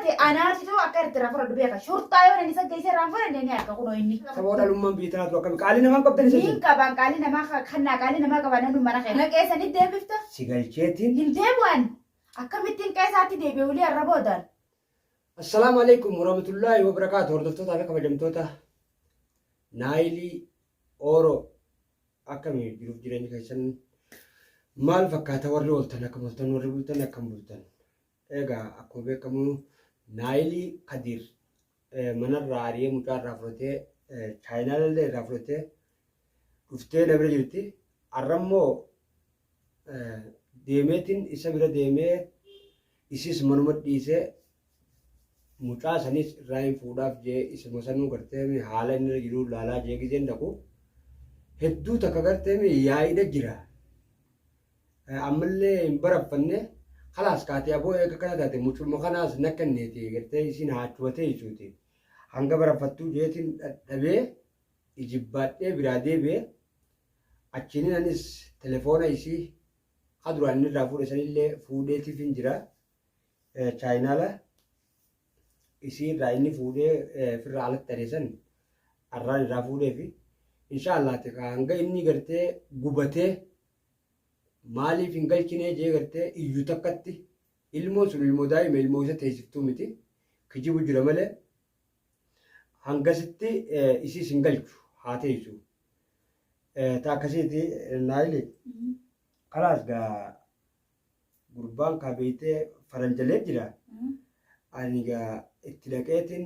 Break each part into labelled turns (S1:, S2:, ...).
S1: أنا تيجي أكيد ترى فرد بيها شرطة يوم نسا جيسي رامفر إني أكون إني
S2: سبورة لما بيتنا تو كم قالنا ما قبل نسجل
S1: مين كبان قالنا ما خنا قالنا ما كبان نو مرة خير لك إيش ندي بيفتا
S2: سجلتين
S1: يندبوان أكملتين كيساتي دي بيولي الربودان
S2: السلام عليكم ورحمة الله وبركاته هردفتو تابع كبجمتوتا نايلي أورو أكمل جروب جيراني كيسن مال فكاتا ورلي ولتنا كمولتن ورلي ولتنا كمولتن إيجا أكو بكمو نايلي كدير من الرارية مكان رافروتي channel le rafrote ufte nabre jirti arrammo demetin isa bira deme isis manumat dise muta sanis rain foodaf je is mosanu karte me hala ne jiru lala je gijen dako heddu takagarte me yaida jira amalle barafanne khalas kaati abo ek kana date mutul mokhanas nakanne ti garte isin haatwate isuti hanga barafattu jeetin dhabe ijibbadhe biraadee be achinin anis telefoona isii haduraan irraa fuudhe sanillee fuudheetiif hin jira chaayinaala isii irraa inni fuudhee firraa alatti adeesan arraan irraa fuudhee fi inshaallah hanga inni gartee gubatee maaliif hin galchinee jee gartee iyyuu takkatti ilmoo sun ilmoo daa'ima ilmoo isa teessiftuu miti kijibu jira malee hangasitti isii singalchu haa teessu taakasiiti naayili kalaas gaa gurbaan kaabeeytee faranjalee jira ani gaa itti dhaqeetiin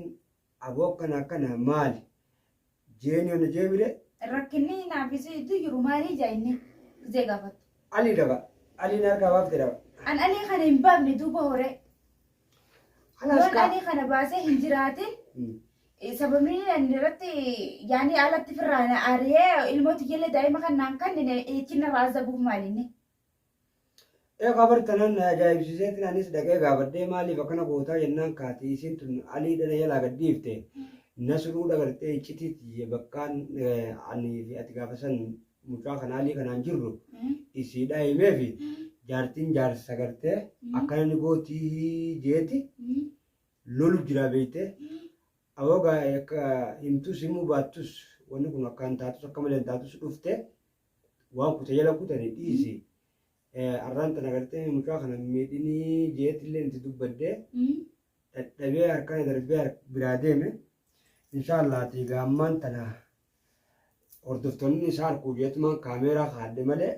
S2: aboo akkana maali jeeni ona jeemire
S1: rakkinni naafisi itti jiru maalii jaayinni zee gaafatu
S2: ali daba ali narkaa baafte daba
S1: an alii kana hin baafne duuba hore yoon alii kana baasee hin jiraatin sababni irratti yaani alatti firraana aree ilmooti jelle daa'ima kannaan kanneen eekinna raazabuuf maalinni.
S2: Qabartanan ajaa'ibsiiseetiin anis dhaqee gaafadhee maaliif akkana gootaa jennaan kaati isiin tun alii dhana jalaa gaddiifte nasruu dhagartee iccitiiti bakkaan ani fi ati gaafasan mucaa kana alii kanaan jirru isii dhaayimee fi jaartiin jaarsa gartee akkana ni gootii jeeti lolu jira beeytee. Awoga himtus himu batus wani kun akkan tatus akka malee tatus dhufte waan kutajala kutani dhiisi arraan tana gartee mucaa kana miidhinii jeetillee inti dubbadde dadhabee harkaan darbee biraa deeme inshaallah ati gaammaan tana hordoftoonni isaa harkuu jeetumaan kaameeraa kaadde malee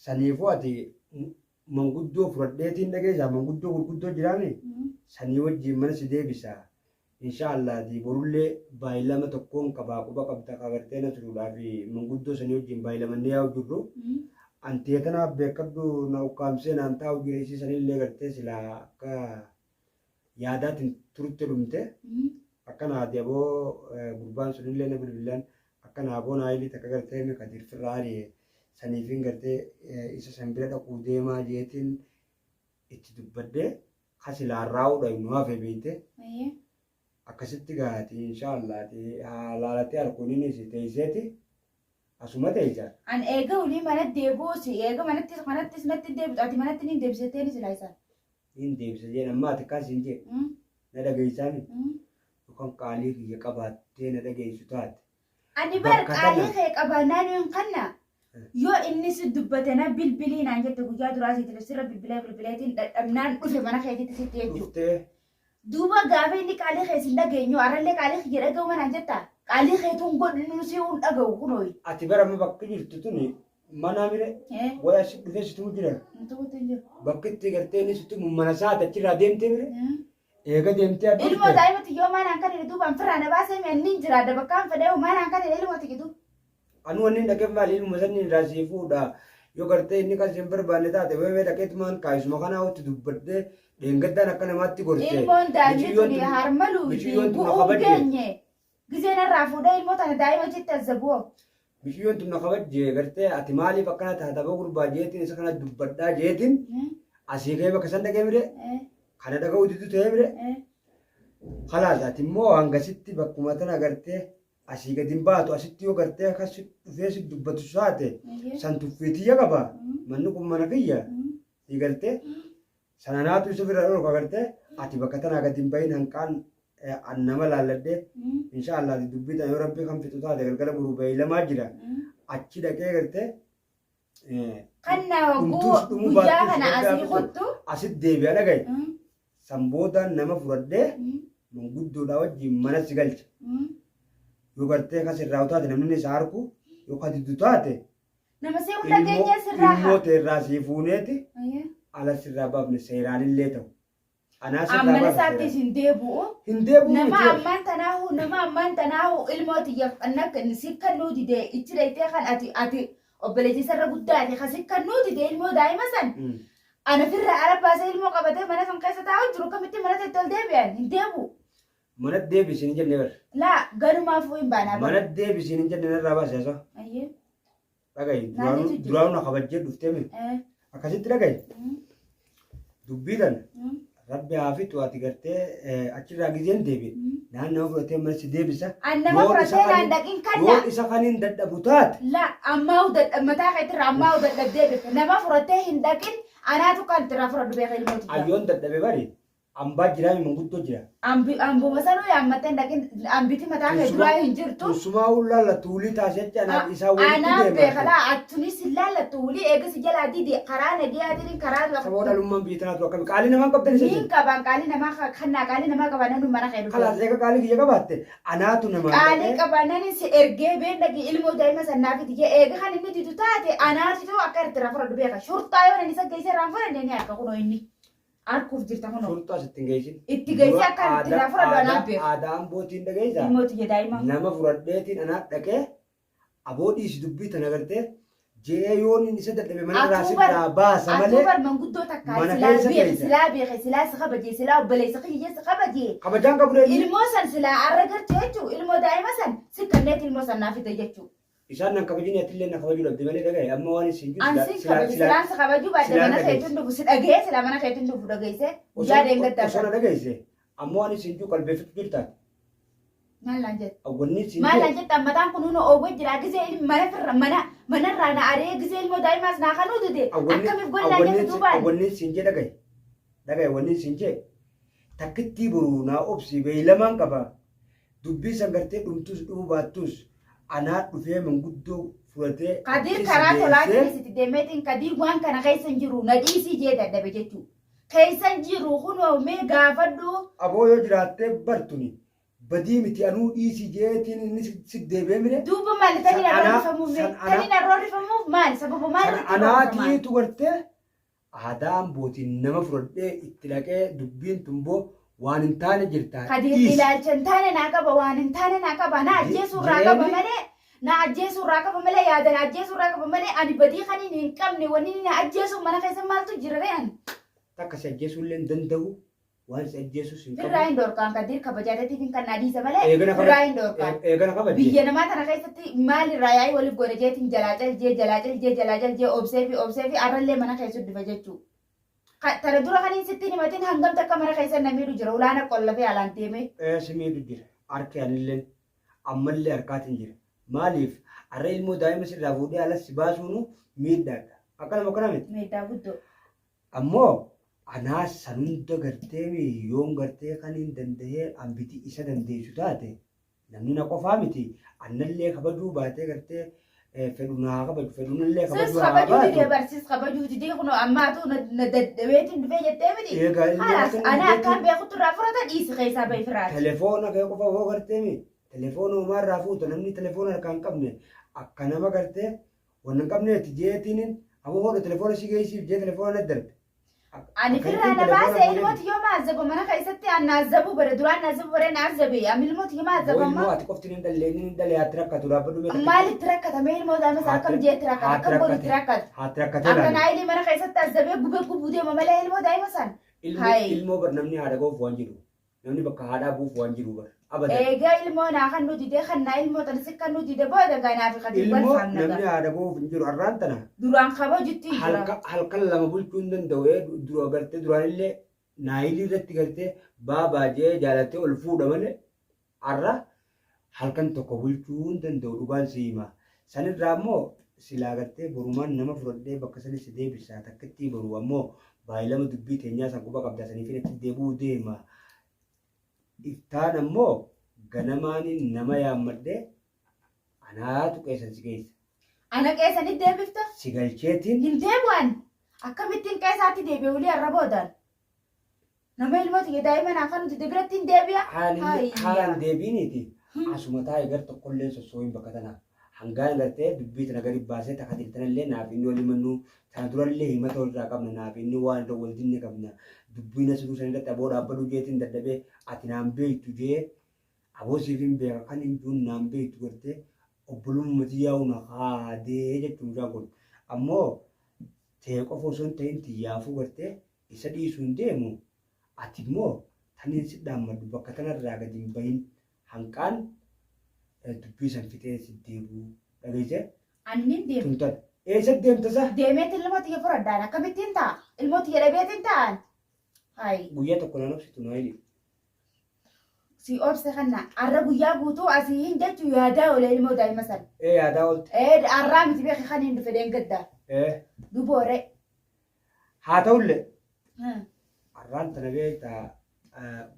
S2: saniifuu ati manguddoo fudhadheetiin dhageessaa manguddoo gurguddoo jiraame sanii wajjin mana si deebisa inshaallah di borullee baay'ilama tokkoon qabaa quba qabda qabartee na turuudhaa fi manguddoo sanii wajjin baay'ilamannee yaa'u jirru anteetanaaf beekabdu na ukkaamsee naan taa'u jira isii sanillee gartee silaa akka yaadaatiin turutte dhumte akkana ati aboo gurbaan sunillee na bilbilaan akkana aboo naayilii takka gartee mi kadir firraari saniifin gartee isa san bira dhaquu deemaa jeetiin itti dubbadde hasilaa raawudha nu hafe beekte akkasitti gaati inshaallah laalatee harkuuniin isi teesseeti asuma teessa.
S1: An eega ulii mana deebuusi eega manattis natti deebitu ati manatti ni deebisatee ni silaa isaan.
S2: Ni deebisa jeen amma ati kaas hin jee na dhageessaan yookaan qaalii kiyya qabaattee na dhageessu taate.
S1: Ani bar qaalii kee qabaannaan hin kanna. Yoo inni si dubbate na bilbilii naan jette guyyaa duraa si sirra bilbileetiin dadhabnaan dhufe mana keetitti sitti jechuudha. Duuba gaafa inni qaalii kee sin dhageenyu arrallee qaalii kee dhaga'u naan jetta qaalii keetuun godhinu si hun dhaga'u kunooyi.
S2: Ati bara amma bakki jirtu tuni mana mire waya si dhufee situ jira. Bakki itti gartee inni situ mana saata achirraa deemtee mire. Eega deemtee adda.
S1: Ilmoo daa'imatti yoo manaan kan duubaan firraana baasee mi'anni jiraadha bakkaan fedhee manaan kan ilmooti gidduu.
S2: Anu wanni dhaqee maali ilmu sanni raasii fuudha yoo gartee inni kan isin barbaanne taate weewee dhaqeetumaan kaayisuma kanaa watti dubbadde dheengaddaan akka namaatti gorte.
S1: Ilmoon daa'imni tuni harmaluu bu'uu geenye giseen irraa fuudhee ilmoo tana daa'ima jettee azzabu'oo.
S2: Bishiyyoon tun na kabajjee gartee ati maaliif akkana taata boo gurbaa jeetiin isa kana dubbaddaa jeetiin asii ka'ee bakka san dhaqee mire kana dhaga'uu didu ta'ee mire kalaas ati immoo hangasitti bakkuma tana gartee asii gadi hin baatu asitti yoo gartee akkas dhufee si dubbatu saate san tuffiitiyya qaba manni kun mana kiyya si gartee sananaatu isa bira dhorku agartee ati bakka tanaa gadi hin bahin hanqaan nama laalladhee inshaallah dubbii tan yoo rabbii kan fixu taate galgala buruu beeylamaa jira achi dhaqee agartee
S1: kanna guyyaa kana asii kottu
S2: asit deebi'a dhagaye sanboodaan nama fudhadhee manguddoodhaa wajjin mana si galcha yoo gartee kas irraa taate namni isa harku yoo ka diddu taate
S1: nama see hunda keenya sirraa
S2: ilmoo teerraa sii fuuneeti ala sirraa baafne seeraan illee ta'u.
S1: Amma isaatti hin deebi'u.
S2: Hin deebi'u.
S1: Nama ammaan tanaahu ilmootiyyaaf annakka si kannuu dide ichi daytee kan ati obboleettii sarara guddaati kasi kannuu dide ilmoo daa'ima san. Ana firra ala baasee ilmoo qabatee mana san keessa taa'u jiru kamitti mana ta'e tol deebi'an hin deebi'u.
S2: Mana deebisiin hin jenne bara.
S1: Laa garumaafuu hin baanaa.
S2: Mana deebisiin hin jenne narraa baasee asoo. Dhagaye duraanuu na kabajjee dhuftee mi. Akkasitti dhagaye. Dubbii tan rabbi haa fixu ati gartee achirraa gizeen deebiin naannoo fudhatee mana si deebisa.
S1: Nama fudhatee naan dhaqin kanna.
S2: Yoo isa kaniin dadhabu taate.
S1: Laa ammaa mataa keetirraa ammaa dadhabdee beekta nama fudhatee hin dhaqin anaatu kan irraa fudhadhu beeka ilmooti.
S2: Ayyoon dadhabe bari ambaa jiraa manguddoo jira.
S1: Ambuma sanuu yaammattee hin dhaqin ambiti mataa kee duraa hin jirtu.
S2: Tusumaa ullaalla tuulii taasee anaa isaa walitti deema.
S1: Anaa beekalaa atunis ilaalla tuulii eegasi jalaa didi karaa nagiyaatiin karaa lafa.
S2: Saboo dhalummaan biyya tanaatu akkami qaalii namaa qabdan isa
S1: jedhu. Niin qaban qaalii namaa kannaa qaalii namaa qabanan mana kee dhufu.
S2: Kalaas eega qaalii kiyya qabaatte anaatu namaa.
S1: Qaalii qabanan si ergee beendagi ilmoo daa'ima sannaafiti jee eega kan inni didu taate anaatu akka irratti rafudha beeka. Shurtaa yoo isa geessee raanfadhan ni akka kunoo inni. Arkuuf jirta kunoo.
S2: Shurtaa sitti hin geessin.
S1: Itti geessee akka irratti rafudha anaaf beeka.
S2: Aadaan bootiin dhageessaa.
S1: Ilmooti jee daa'ima.
S2: Nama fudhadheetiin anaaf dhaqee aboodhiis dubbii tana gartee jee yoon isa dadhabe mana irraa sirraa baasa malee.
S1: Atuubar manguddoo takkaa silaa beeke silaa si kabajee silaa obboleessa kiyyee si kabajee.
S2: Kabajaan qabu dheedhi.
S1: Ilmoo san silaa arra gartee jechuun ilmoo daa'ima san si kanneet ilmoo san naaf fide jechuudha.
S2: Isaan nan kabajin atillee na kabajuu dhabde malee dhagaye amma waan isin jiru.
S1: Ansi kabaju silaan si kabaju baate mana keetuun dhufu si dhagee silaa mana keetuun dhufu dhageesse. Guyyaa deeggaddaa.
S2: Osoo na dhageesse amma waan isin jiru qalbeeffatu jirta.
S1: Maalaan jette.
S2: Awwanni isin jiru.
S1: Maalaan jette ammataan kunuun oowwee jira gisee manarraa na aree gisee ilmoo daa'imaas naa kanuu dide akkamiif gollaa jette duubaan.
S2: Awwanni isin jee dhagaye. Dhagaye awwanni isin jee takkittii boruu naa obsi beeylamaan qaba. Dubbii san gartee dhumtus dhumuu baattus. Anaa dhufee manguddoo fudhatee.
S1: Kadir karaa tolaa keessatti deemeetiin kadir waan kana keessa hin jiru na dhiisii jee dadhabe jechuudha. Keessa hin jiru kunoo mee gaafadhu.
S2: Aboo yoo jiraattee bartuni badii miti anuu dhiisii jeetiin inni si deebee mire.
S1: Duuba maali tani arroorrifamuuf maali sababa maali?
S2: Anaatiitu gartee aadaan bootiin nama fudhadhee itti dhaqee dubbiin tumboo. Waan hin taane jirta.
S1: Kadir ilaalcha hin taane naa qaba waan hin taane naa qaba na ajjeesurraa qaba malee na ajjeesurraa qaba malee yaada na ajjeesurraa qaba malee ani badii kaniin hin qabne wanni na ajjeesu mana keessa maaltu jira re'an.
S2: Takka si ajjeesuu illee hin danda'u waan si ajjeesus hin qabu.
S1: Birraa hin dorkaan kadir kabajaadatiif hin kan adiisa malee birraa hin dorkaan.
S2: Eegana kabajee.
S1: Biyya namaa tana keessatti maalirraa yaa'ii waliif godhe jeetiin jalaa caljee obsee fi arrallee mana keessa dhufa jechuudha. Tara dura kan sitti himatiin hangam takka mana keessa namiidhu jira ulaana qollafee alaan deeme.
S2: Simiidhu jira harki anillee ammallee harkaatiin jira maaliif har'a ilmoo daa'ima sirraa fuudhee alas baasuunu miidhaadha akkanuma akkana miti.
S1: Miidhaa guddoo.
S2: Ammoo anaa san hunda gartee yoon gartee kan hin danda'ee hambiti isa dandeessu taate namni na qofaa miti annallee kabajuu baatee gartee. Fedhunaa kabaju fedhunallee kabaju.
S1: Sis kabaju didee barsiis kabaju didee kunoo ammaatu na dadhabeetiin dhufee jettee miti. Halas ana akkaan beekutu irraa furata dhiisi keessaa bahi firaati.
S2: Telefoona kee qofa hoo gartee mi telefoona homaa irraa fuuta namni telefoona harkaan qabne akka nama gartee waan hin qabneeti jeetiin ammoo hodha telefoona si geessiif jee telefoona darbe.
S1: Ani firraa na baasee ilmooti yoo maazzabu mana keessatti naazzabu bare duraan naazzabu bare naazzabe amma ilmooti yoo maazzabu amma.
S2: Ilmoo ati qofti ni dalee ati rakkatu dhaabbadhu meeshaa.
S1: Maalitti rakkatamee ilmoo daa'imas akkam jeetti rakkata akkam godhutti rakkata.
S2: Haati rakkatee
S1: akka naayilii mana keessatti azzabee gubee gubuu deema malee ilmoo daa'ima san.
S2: Ilmoo bar namni haadha goofu waan jiru namni bakka haadhaa buufu waan jiru bar.
S1: Egaa ilmoo naa kan nuti dee kan naa ilmoo tan si kan nuti dee booda ganaa fi kan
S2: ilmoo namni haadha goofu hin jiru har'aan tana.
S1: Duraan kabajutti jira.
S2: Halkan lama bulchuu hin danda'u dura gartee duraanillee naayilii irratti gartee baabaajee jaalattee ol fuudha malee har'a halkan tokko bulchuu hin danda'u dhugaan si hima. Sanirraa immoo silaa gartee borumaan nama fudhadhee bakka sanis deebisaa takkatti boru ammoo baay'ilama dubbii teenyaa san quba qabda saniif itti deebi'uu deema. Iftaan ammoo ganamaaniin nama yaammadhee anaatu qeessan si geessa.
S1: Ana qeessanii deebifta?
S2: Si galcheetiin.
S1: Hin deebi'an. Akkamittiin qeessaatti deebi'uulee har'a boodaan. Nama ilmooti daa'imman afaan nuti biratti hin deebi'a.
S2: Haalaan deebiiniiti. Asuma taa'ee gar tokkollee sossooyin bakka tanaa. Hangaan gartee dubbii tana gadi baasee takka tirtanallee naaf inni wal himannuu tana durallee himata walirraa qabna naaf inni waan irra wal dinne qabna. Dubbiin asiruu san irratti aboo dhaabbaduu jeetiin dadhabee ati naan beektu jee aboo siif hin beeka kan hin duun naan beektu gartee obbolummatii yaa'u na haadee jechuun isaa kun. Ammoo ta'ee qofa osoo hin ta'in xiyyaafuu gartee isa dhiisuu hin deemu. Ati immoo taniin si dhaammadhu bakka tanarraa gadi hin bahin hanqaan dubbii san fixee si deebi'u dhageesse.
S1: Anniin deemu.
S2: Tuntan eessa deemtasa?
S1: Deemeetti ilmooti kee fudhadhaan akkamittiin ta'a? Ilmooti kee dhabeetiin ta'an?
S2: Guyyaa tokko nan obsitu nooyili.
S1: Si obse kana har'a guyyaa guutuu asii hin jechuu yaadaa oolee ilmoo daa'ima sana.
S2: Yaadaa oolte.
S1: Har'aa miti beekaa kan hin dhufe deengaddaa. Duboore.
S2: Haa ta'ullee. Arraan tana beektaa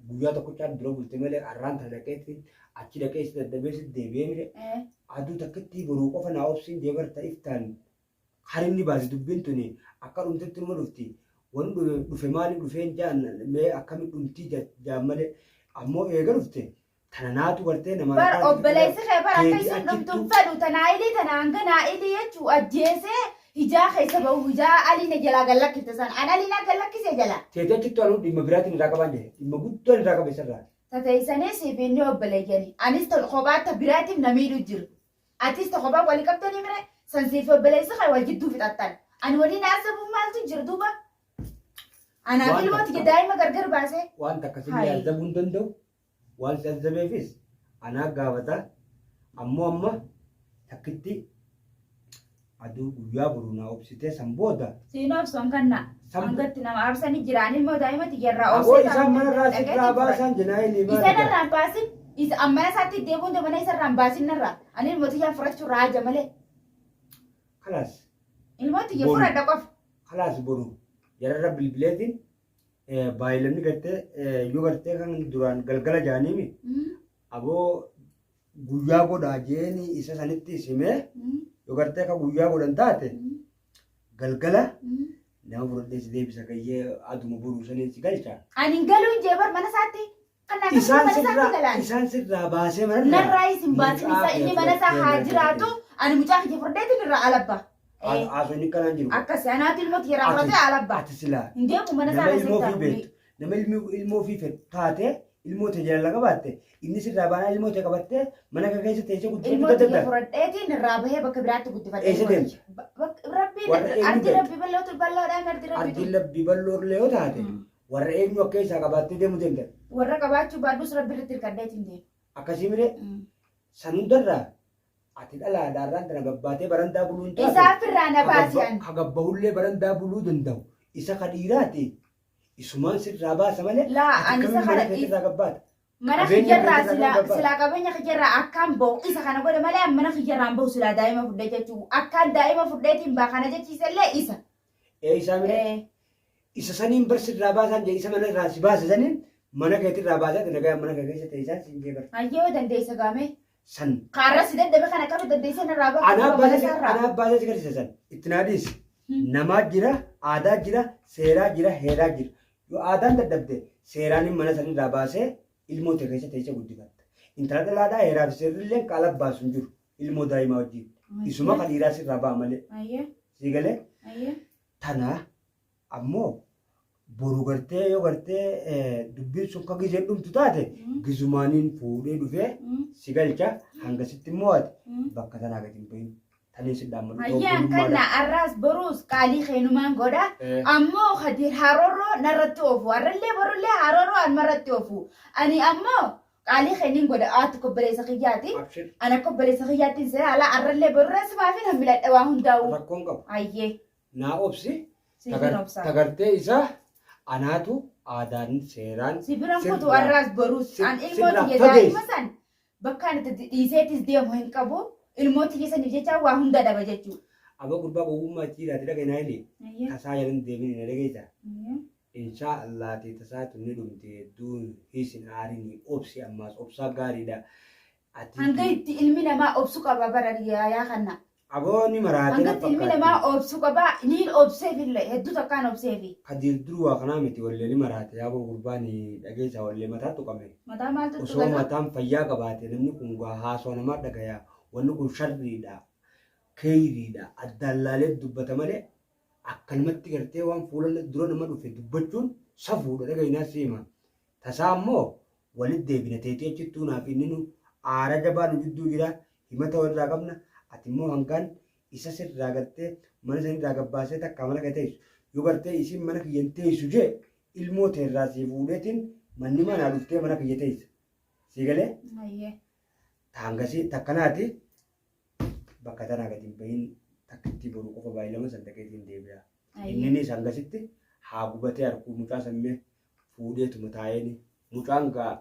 S2: guyyaa tokkochaan dura bulte malee arraan tana dhaqeetti achi dhaqeessi daddabeessi deebi'ee mire aduu takkatti boruu qofa naa obsiin deebarta iftaan harinni baase dubbiin tuni akka dhumtetti numa dhufti waan dhufe maaliif dhufeen jaan mee akkamitti dhumtii jaan malee ammoo eega dhufte tana naatu gartee nama.
S1: Bar obboleessi kee bar akka isin dhumtuun fedhu tanaa ilii tanaa hanga naa ilii jechuu ajjeesee. Hijaa keessa bahu hijaa aliina jalaa gallakkifte san an aliina gallakkisee jala.
S2: Teetee achitti waan dhimma biraatiin irraa qaban jedhe dhimma guddaan irraa qabe isarraa.
S1: Tateessanis inni obboleeyyani anis kophaata biraatiin namiidhu jiru. Atis kophaa walii qabtanii mire sansiif obboleessi kan wal jidduu fixattan. Ani waliin haasabuuf maaltu jiru duuba. Anaaf ilmooti daa'ima gargar baasee.
S2: Waan takkasin yaadamuu hin danda'u. Waan si azabeefis anaa gaafata ammoo amma takkitti. Aduu guyyaa boruu naa obsitee san booda.
S1: Siin obsoon kanna. Hangatti nama absanii jiraan ilmoo daa'imatti jarraa
S2: obsee. Aboo isaan mana irraa sirraa baasan jenaa inni
S1: baala. Isaan irraan baasin amma isaatti deemuun mana isarraan baasin irraa ani ilmooti yaa furachuu raaja malee.
S2: Kalaas.
S1: Ilmooti yaa fudhadha qofa.
S2: Kalaas boruu jararra bilbileetiin baay'ilamni gartee yoo gartee kan duraan galgala jaaniimi. Aboo guyyaa godhaa jeeni isa sanitti simee. Yoo gartee akka guyyaa godhan taate galgala nama fudhadhee si deebisa gayyee aduma boruu saniin si galcha.
S1: Ani galuun jeebar mana isaatti.
S2: Isaan sirraa baasee mana irraa.
S1: Narraa isin baasin isa inni mana isaa haa jiraatu ani mucaa kiyya fudhadheetiin irraa alabba.
S2: Haasonni kanaan jiru.
S1: Akkasii anaati ilmooti yeroo fudhatee alabba.
S2: Ati silaa.
S1: Hin deemu mana isaa keessatti.
S2: Nama ilmoo fi taate ilmoo ta'e jala qabaatte inni sirraa baanaa ilmoo ta'e qabattee mana kan keessa teessee guddifate.
S1: Ilmoo ta'e fudhadheetiin irraa bahee bakka biraatti guddifate.
S2: Eessa deemti?
S1: Ardi rabbi bal'ootu bal'oodhaan ardi rabbi.
S2: Ardi rabbi bal'oorlee yoo taate warra eenyu akka isaa qabaattee deemu deemte.
S1: Warra qabaachuu baadus rabbi irratti hirkadheetiin deemu.
S2: Akkasii miree san hundarraa ati dhalaadhaarraan tana gabbaatee barandaa buluu hin taate.
S1: Isaaf irraa na baasiyan.
S2: Hagabbahullee barandaa buluu danda'u. Isa kadhiiraati. Isumaan sirraa baasa malee.
S1: Laa ani isa kana
S2: irraa gabbaata.
S1: Mana kiyyaarraa silaa qabeenya kiyyaarraa akkaan bahu isa kana godhe malee mana kiyyaarraan bahu silaa daa'ima fudhee jechuudha. Akkaan daa'ima fudheetiin baa kana jechiisallee isa.
S2: Isaa miree isa saniin bar sirraa baasaan jee isa mana irraa si baasa saniin mana keetirraa baasaa nagaa mana kee keessa teessaa siin jee bara.
S1: Hayyoo dandeessa gaamee.
S2: San.
S1: Kaarra si dadhabe kana qabe dandeessa narraa bahu.
S2: Anaaf baasee si garsiisa san itti naadhiis. Namaa jira aadaa jira seeraa jira heeraa jira. Yoo aadaan dadhabde seeraan mana sanirraa baasee ilmoo ta'e keessa teessee guddifatta. Intala dhalaadhaa heeraa fi seerrillee qaala baasu hin jiru ilmoo daa'imaa wajjin. Isuma kan dhiiraa sirraa ba'a malee. Sii galee? Tana ammoo boru gartee yoo gartee dubbiin sun kan gizeen dhumtu taate gizumaaniin fuudhee dhufee si galcha hangasitti immoo ati bakka tanaa gadi hin bahin.
S1: Ayyaan kana arraas boruus qaalii keenumaan godha ammoo hadir haroroo narratti oofu warrallee borullee haroroo anmarratti oofu ani ammoo qaalii keeniin godha aatu kobbaleessa kiyyaati ana kobbaleessa kiyyaatiin sira ala arrallee borurrees maafin hambiladha waa hundaa'u
S2: rakkoon qabu
S1: ayyee
S2: naa obsi tagartee isaa anaatu aadaan seeraan
S1: sibiran kutu arraas boruus an ilmooti jedhaa san bakka ani dhiiseetis deemu hin qabu. Ilmooti keessaniif jecha waa hunda dhaba jechuudha.
S2: Aba gurbaa gowwummaa ciiraati dhaga naayili.
S1: Ayye.
S2: Tasaa yalan deebiin hin dhageessa.
S1: Ayye.
S2: Insha Allah tasaa tunni dhumte hedduu hiisin aarini obsi ammaas obsaa gaariidha.
S1: Hanga itti ilmi namaa obsu qaba bara yaa kana.
S2: Aboonni maraatee
S1: Hanga itti ilmi namaa obsu qaba niin obseefillee hedduu takkaan obseefi.
S2: Kadir duruwaa kanaa miti wallee ni maraate yaaboo gurbaan dhageessa wallee mataa tuqame.
S1: Mataa maaltu
S2: Osoo mataan fayyaa qabaate namni kun haasoo namaa dhagayaa wanni kun sharriidha keeyriidha addaalaalee dubbata malee akkanumatti gartee waan fuula dura nama dhufe dubbachuun safuudha dhagahinaa siima. Tasaa ammoo walitti deebina teetii achittuu naaf inni nu aara jabaa nu jidduu jira himata walirraa qabna ati immoo hangaan isa sirraa gartee mana sanirraa gabbaasee takka mana gateessu yoo gartee isin mana kiyyan teessu jee ilmoo teerraa sii fuudheetiin manni manaa dhuftee mana kiyya teessa. Si galee?
S1: Ayye.
S2: Taangasii takkanaati bakka tanaa gadi hin bahin takkitti boru qofa baay'ilama sandaqeetiin deebi'a. Inninis hangasitti haa gubatee harkuu mucaa sammee fuudheetuma taa'een mucaan gaa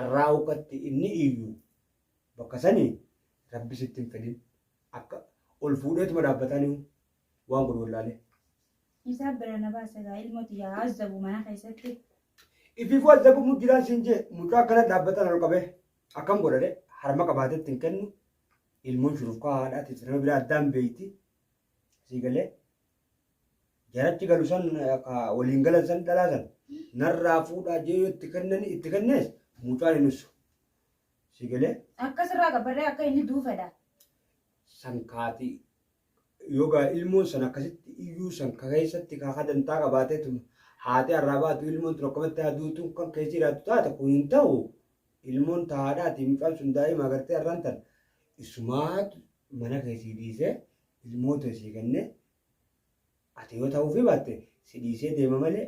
S2: arraa uqqatti inni iyyuu bakka sanii rabbisitti hin fedhin akka ol fuudheetuma dhaabbatanii waan godhu wallaalee.
S1: Isaa bira na baasagaa ilmooti yaa azzabu mana keessatti.
S2: Ifiifuu azzabu mujjiraan siin jee mucaa akkana dhaabbatan ol qabee akkam godhadhe harma qabaatetti hin kennu ilmoon shurufkaa haadhaatiif nama biraa addaan beeyti sii galee jarachi galu san waliin galan san dhalaa san narraa fuudhaa jee yoo itti kennees mucaan hin ussu sii galee.
S1: Akkasirraa gabbadee akka inni duufadha.
S2: Sankaati yoga ilmoon san akkasitti iyyuu sanka keessatti kaakaa dantaa qabaateetu haati harraa baatu ilmoon tun akkamatti aduutuun kan keessa jiraatu taate kun hin ta'u ilmoon taadhaati mucaan sun daa'ima agartee har'aan tan isumaatu mana keessii dhiisee ilmoota isii kennee ati yoo ta'uufi baatte si dhiisee deema malee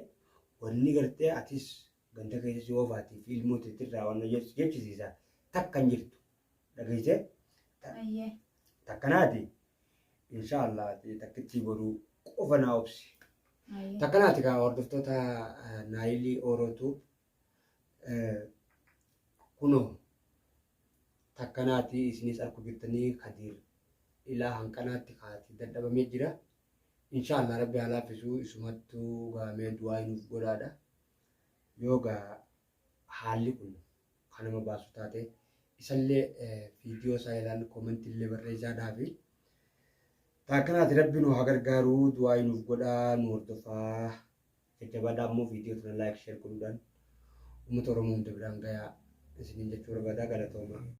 S2: wanni gartee atis ganda keessa si oofaatiif ilmoota irraa waan jechisiisa takka hin jirtu dhageessee.
S1: Ayye.
S2: Takkanaati inshaallah takkitti boruu qofa naa obsi. Takkanaati kaa hordoftoota naayilii orootu kunoo takkanaati isinis arku jirtanii kadir ilaa hanqanaatti kaati dadhabamee jira. Inshaallah rabbi haa laaffisuu isumattuu gaamee du'aa hinuuf godhaadha. Yoo gaa haalli kun kanama baasu taate isallee viidiyoo isaa ilaalu koomentii illee barreessaa fi takkanaati rabbi nu haa gargaaruu du'aa hinuuf godhaa nu hordofaa jajjabaadhaa immoo viidiyoo tana laayik sheer godhuudhaan uummata Oromoo hunda biraan gayaa isiniin jechuu barbaadaa galatooma.